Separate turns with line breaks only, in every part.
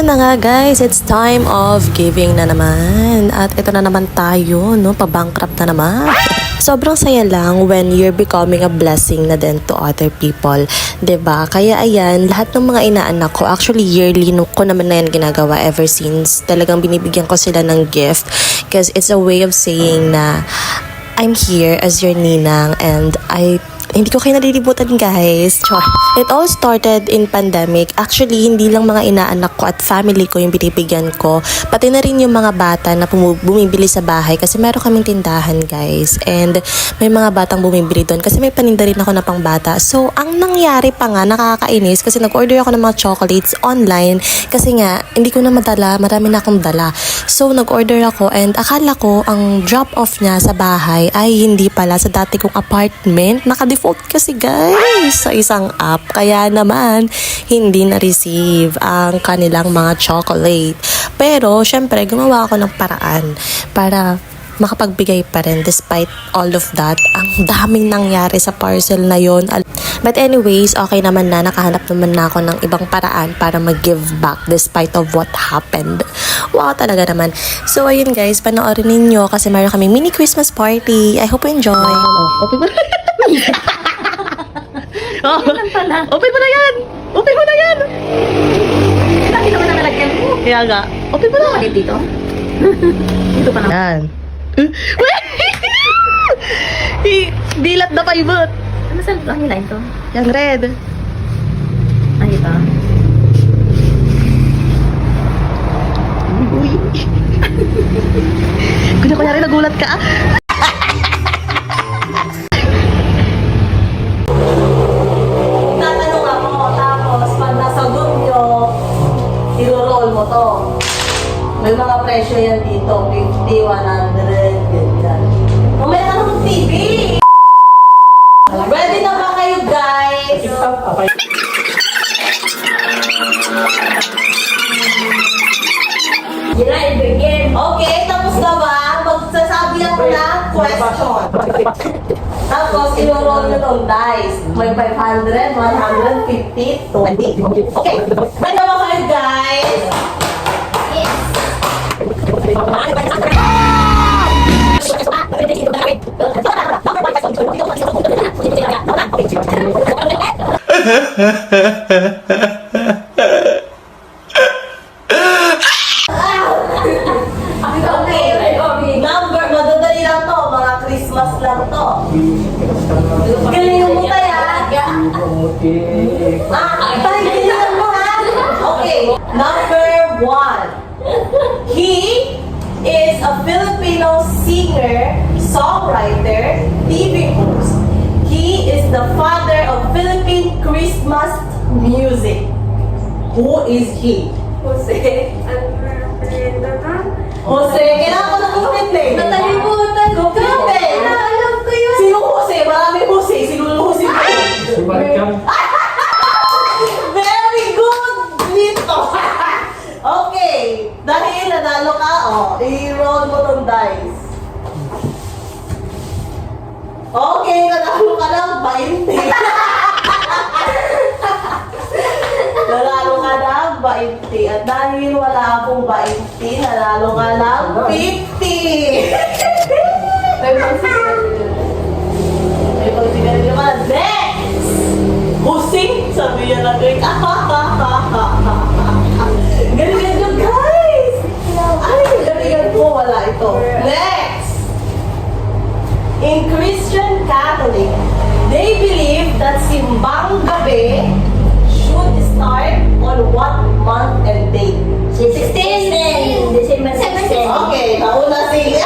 na nga guys, it's time of giving na naman. At ito na naman tayo, no? Pabankrupt na naman. Sobrang saya lang when you're becoming a blessing na din to other people. 'Di ba? Kaya ayan, lahat ng mga inaanak ko, actually yearly ko naman na yan ginagawa ever since. Talagang binibigyan ko sila ng gift. Because it's a way of saying na I'm here as your ninang and hindi ko kayo nalilibutan guys. It all started in pandemic. Actually, hindi lang mga inaanak ko at family ko yung binibigyan ko. Pati na rin yung mga bata na bumibili sa bahay kasi meron kaming tindahan guys. And may mga batang bumibili doon kasi may paninda rin ako na pang bata. So, ang nangyari pa nga, nakakainis kasi nag-order ako ng mga chocolates online kasi nga, hindi ko na madala. Marami na akong dala. So, nag-order ako and akala ko ang drop-off niya sa bahay ay hindi pala sa dati kong apartment. Naka-default kasi guys sa isang app. Kaya naman, hindi na-receive ang kanilang mga chocolate. Pero, syempre, gumawa ako ng paraan para makapagbigay pa rin despite all of that. Ang daming nangyari sa parcel na yon. But anyways, okay naman na. Nakahanap naman na ako ng ibang paraan para mag-give back despite of what happened. Wow, talaga naman. So, ayun guys, panoorin ninyo kasi meron kaming mini Christmas party. I hope you enjoy.
Open mo na. Open mo na yan! Open mo na yan!
Laki naman ang nalagyan mo.
Kaya nga, open mo na.
Bakit dito? Dito pa naman.
Yan. Dilat na paibot.
Ano saan ang hilain to?
Yan red.
Ano ito?
Uy. Kunyari nagulat ka.
Tatanong ako, tapos pag nasagot nyo, i-roll mo to. May mga presyo yan dito, 50, 100, ganyan. Mamaya ka naman TV! Ready na ba kayo guys? Okay, tapos na ba? Magsasabi ako ng question. Tapos, ilo-roll nyo tong dice. May 500, 150, 20. Okay. Ready na ba kayo guys? Okay. Number, madadali lang to. Mga Christmas lang to. Galing mo tayo. Tayo mo ha. Okay. Number 1. He is a Filipino singer, songwriter, TV host. He is the father of Philippine Christmas music. Who is he?
Jose.
Jose, kailangan ko na kumit eh.
Natalimutan ko.
Grabe.
Alam ko yun.
Sino Jose? Marami Jose. Sino Jose? Very good, Lito. Okay. Dahil nanalo ka, i-roll mo tong dice. Okay, nanalo ka ng 20. Nanalo ka ng 20. At dahil wala akong 20, nanalo ka ng 50. May pagsigarin naman. Next! Husing! Sabi niya na rin. Galingan nyo, guys! Ay, galingan ko. Wala ito. Next! In Christian Catholic, they believe that simbang gabi should start on what month and date?
16. December 16.
Okay, nauna si...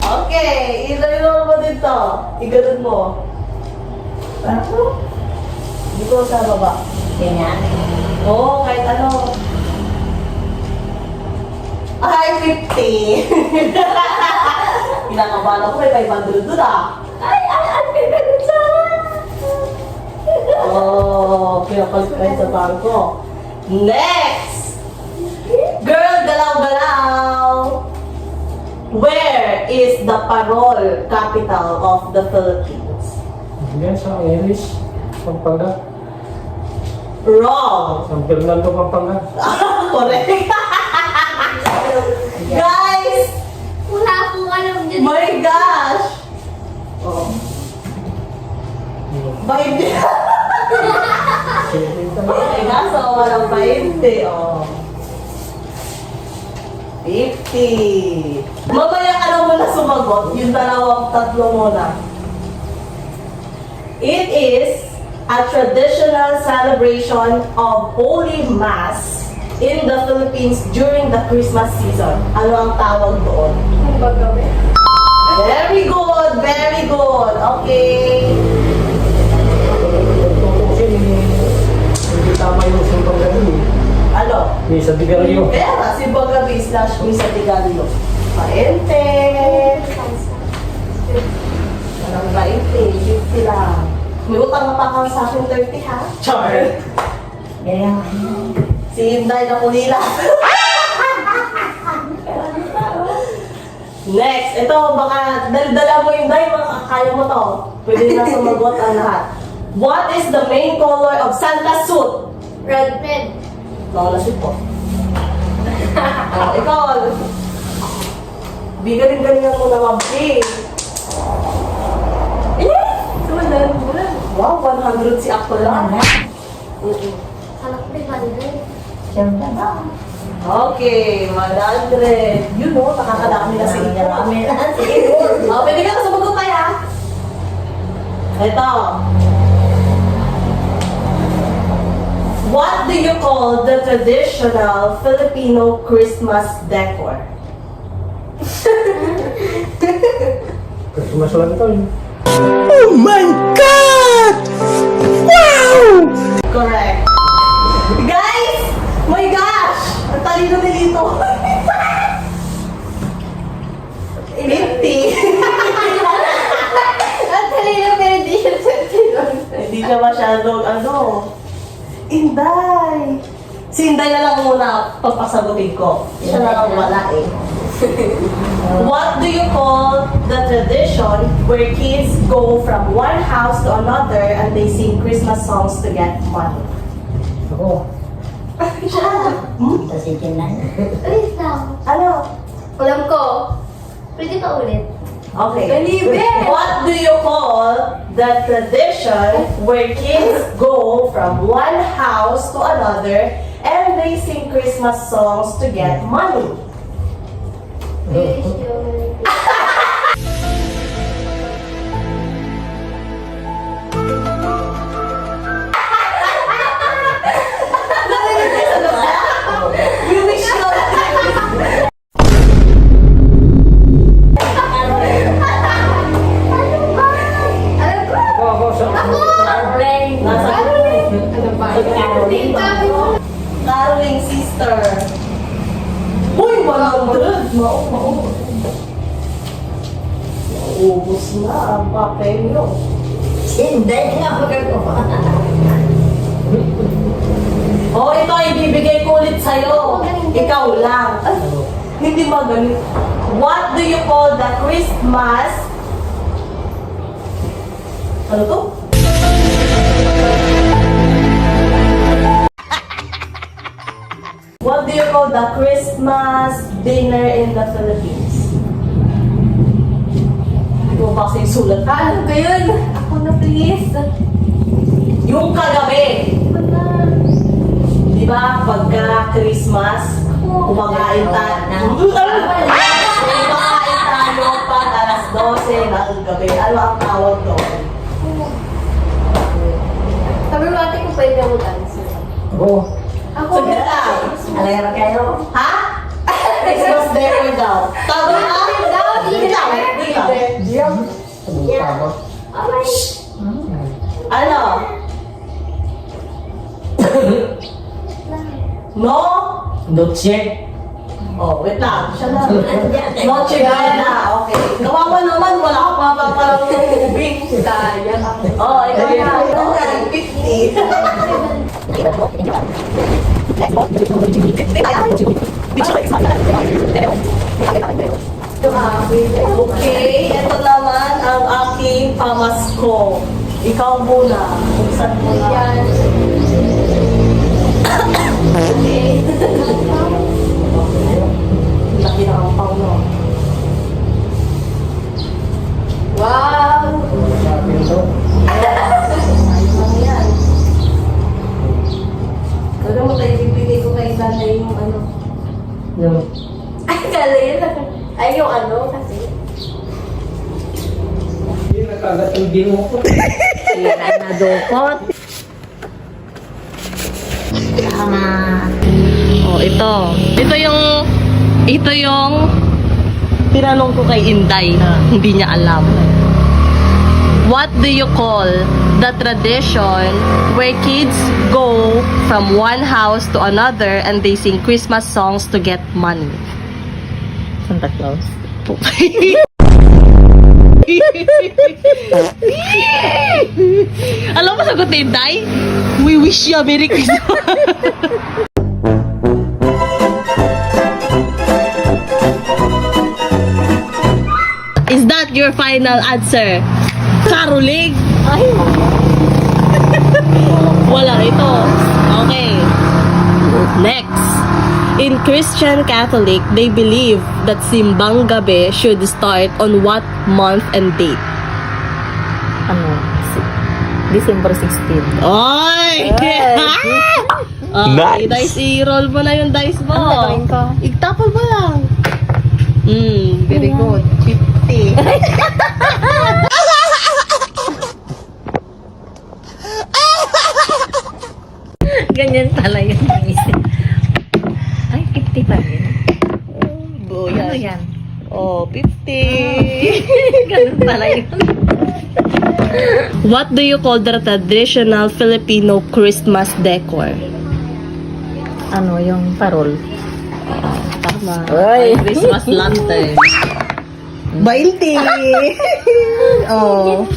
Okay, ilo-ilo mo dito. Iganun mo. Dito sa baba.
Ganyan.
Oo, kahit ano. Ay, 50. Kinakabahan ako, may 500 doon ah.
Ay, ganun sa
Pinapagkain sa bangko. Next! Girl, galaw-galaw! Where is the parol capital of the Philippines?
Yan sa Irish. Pampanga.
Wrong.
San Fernando, Pampanga.
Correct. Guys!
Wala akong alam dyan.
My gosh! Oh. Bainte. Okay, kaso walang bainte. Oh. 50. Mamaya ka na muna sumagot. Yung dalawang tatlo muna. It is a traditional celebration of Holy Mass in the Philippines during the Christmas season. Ano ang tawag doon? Very good, very good. Okay.
Kasi hindi tama yung sumpang gabi.
Ano?
May sa Digario.
Pera, si Bagabi / Misa Tigalio. Paente. Walang 20, 50 lang. May utang na pa kang sa akin 30 ha?
Char!
Kaya
Si Inday na kulila. Next, ito baka daldala mo yung Inday, kaya mo to. Pwede na sumagot ang lahat. What is the main color of Santa's suit?
red.
Nawala siya po. Oh, ikaw. Bigaling-galingan mo na mabdi. Wow, 100 si ako lang.
Anak ko 300.
Siyempre ba?
Okay, 100. You know, nakakadami na si Ika.
Marami na.
Oh, pwede ka na sumagot tayo. Ito. What do you call the traditional Filipino Christmas decor?
Christmas lang ito.
Correct. Guys! My gosh! Ang talino ni Lito. 50.
Ang talino pero di siya
Hindi siya masyadong Inday! Si Inday na lang muna pagpasagutin ko. Siya na lang wala eh. What do you call the tradition where kids go from one house to another and they sing Christmas songs to get money?
Ako.
Ito si Jinan.
Wait lang.
Ano?
Alam ko. Pwede pa ulit.
Okay.
Believe it.
What do you call the tradition where kids go from one house to another and they sing Christmas songs to get money?
Wish you.
We wish you
Ako sa...
Nasa Caroling sister. Uy, 100! Naubos na ang papel nyo.
Hindi nga magagawa.
Oh, ito ibibigay ko ulit sa'yo. Ikaw lang. Ay, hindi magaling. What do you call the Christmas? Ano to? What do you call the Christmas dinner in the Philippines? Hindi ko pa kasi sulat.
Ano ba yun? Ako na please.
Yung kagabi. Di ba? Pagka Christmas, kumakain tayo. Kumakain tayo pag alas 12 ng gabi. Ano ang tawag doon?
Sabi mo ate ko pwede ako dance.
Ako.
Ako
Sige lang.
Alam kayo?
Ha? Christmas dinner daw. Tawag ka? Wait lang, wait lang.
Diyan. Tama.
Alright.
Ano? No?
Noche.
Oh, wait lang. Siya na. Noche Buena. Okay. Kawawa naman, wala ka pa parang ubing.
Sayang.
Oh, ikaw na. Okay, 50. Okay, ito naman ang aking pamasko. Ikaw muna. Buksan mo na.
Yan.
Laki na ang pang mo.
Wow!
Sabi ito.
Ayos lang yan. Kaya mo tayo bibigay ko kay Dana yung ano.
Yung
Ay, galing. Ay, yung ano kasi.
hindi nakagat yung bingo ko.
Yan na dukot. Tama.
Oh, ito. Ito yung tinanong ko kay Inday. Hindi niya alam. What do you call the tradition where kids go from one house to another and they sing Christmas songs to get money?
Santa Claus.
Alam mo sagot ni Inday? We wish you a Merry Christmas. Is that your final answer? Caroling? Ay. Wala ito. Okay. Next. In Christian Catholic, they believe that Simbang Gabi should start on what month and date?
Ano? December 16.
Oy! Okay, dice, i-roll mo na yung dice mo.
Ano gagawin ko?
Igtapal mo lang. Very good. 50.
Ganyan pala yung isip. Ay, 50 pa rin.
Buyan.
Ano yan?
Oh, 50.
Ganun pala yun.
What do you call the traditional Filipino Christmas decor?
Ano, yung parol.
Tama.
Oy.
Christmas lantern. 20. Oh.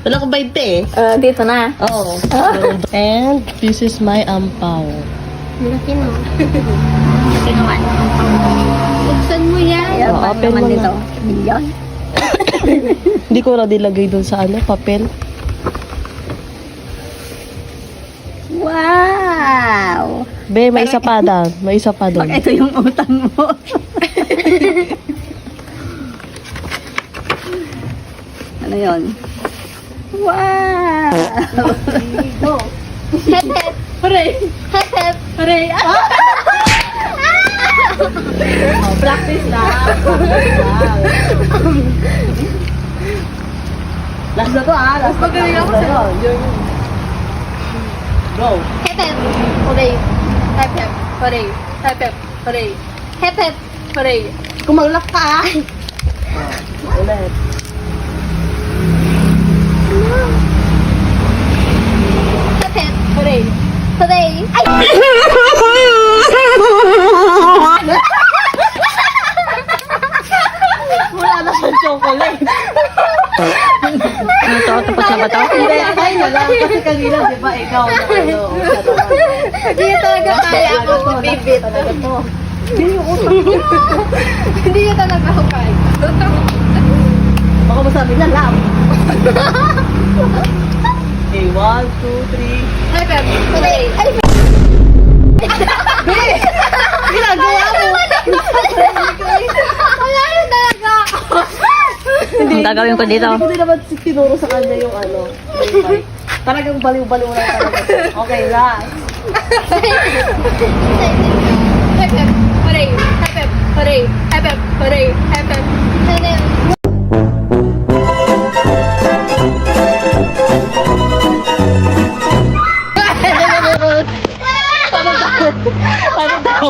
Wala ko 20 eh.
Dito na.
Oh. And this is my ampaw.
Laki no. Laki naman. Buksan mo yan.
Ayan,
Oh,
paano
open
naman
mo
dito?
na.
Milyon?
Hindi ko na dilagay dun sa papel.
Wow!
Be, may isa pa doon. May isa pa doon.
Ito yung utang mo. Ano yun? Wow!
Hep hep. Hooray. Hep hep. Hooray.
Practice na. Last na to Last na to. Go.
Hep hep. Hooray. Hep hep. Hooray. Hep hep. Hooray. Hep hep. Hooray. Kumaglak ka.
Ulit.
Hep hep. Hooray. Hooray. Ay!
Wala na siyang chocolate.
Ano to? Tapat na ba to?
Hindi, ay na lang. Kasi kanina, di ba, ikaw na ano.
Hindi niya talaga kaya ako bibit. Hindi niya talaga ako kaya.
Baka masabi na lang. Okay, 1, 2, 3.
Hep hep. Hooray. Ay!
Ginagawa mo.
Wala yun talaga ako.
Ang gagawin ko dito?
Hindi ko din naman tinuro sa kanya yung ano. yung mic. Talagang baliw-baliw lang talaga. Okay, last.
Hep hep. Hooray. Hep hep. Hooray. Hep hep. Hooray. Hep hep. Hooray.
Ano daw?